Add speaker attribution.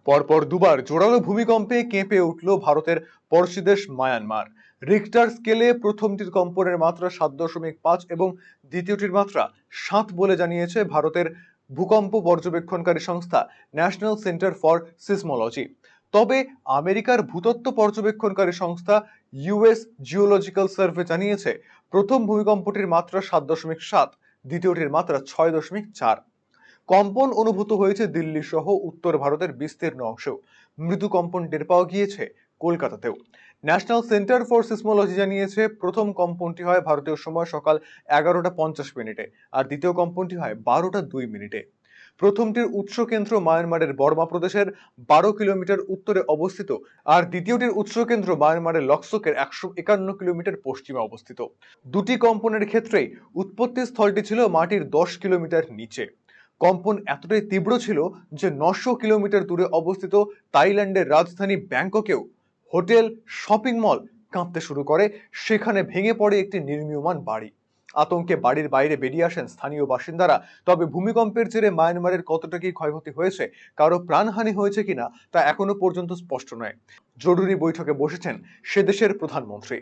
Speaker 1: পরপর দুবার জোরালো ভূমিকম্পে কেঁপে উঠল ভারতের পড়শি দেশ মায়ানমার। রিক্টার স্কেলে প্রথমটির কম্পনের মাত্রা 7.5 এবং দ্বিতীয়টির মাত্রা 7 বলে জানিয়েছে ভারতের ভূকম্প পর্যবেক্ষণকারী সংস্থা ন্যাশনাল সেন্টার ফর সিসমোলজি। তবে আমেরিকার ভূতত্ত্ব পর্যবেক্ষণকারী সংস্থা ইউএস জিওলজিক্যাল সার্ভে জানিয়েছে প্রথম ভূমিকম্পটির মাত্রা 7.7, দ্বিতীয়টির মাত্রা 6.4। কম্পন অনুভূত হয়েছে দিল্লি সহ উত্তর ভারতের বিস্তীর্ণ অংশেও। মৃদু কম্পন টের পাওয়া গিয়েছে কলকাতাতেও। ন্যাশনাল সেন্টার ফর সিসমোলজি জানিয়েছে প্রথম কম্পনটি হয় ভারতীয় সময় সকাল 11টা 50 মিনিটে, আর দ্বিতীয় কম্পনটি হয় 12টা 2 মিনিটে। প্রথমটির উৎস কেন্দ্র মায়ানমারের বর্মা প্রদেশের 12 কিলোমিটার উত্তরে অবস্থিত, আর দ্বিতীয়টির উৎস কেন্দ্র মায়ানমারের লক্সকের 151 কিলোমিটার পশ্চিমে অবস্থিত। দুটি কম্পনের ক্ষেত্রেই উৎপত্তি স্থলটি ছিল মাটির 10 কিলোমিটার নিচে। কম্পন এতটাই তীব্র ছিল যে 900 কিলোমিটার দূরে অবস্থিত থাইল্যান্ডের রাজধানী ব্যাংককেও হোটেল, শপিং মল কাঁপতে শুরু করে। সেখানে ভেঙে পড়ে একটি নির্মীয়মান বাড়ি। আতঙ্কে বাড়ির বাইরে বেরিয়ে আসেন স্থানীয় বাসিন্দারা। তবে ভূমিকম্পের জেরে মায়ানমারের কতটা কি ক্ষয়ক্ষতি হয়েছে, কারো প্রাণহানি হয়েছে কিনা তা এখনো পর্যন্ত স্পষ্ট নয়। জরুরি বৈঠকে বসেছেন সে দেশের প্রধানমন্ত্রী।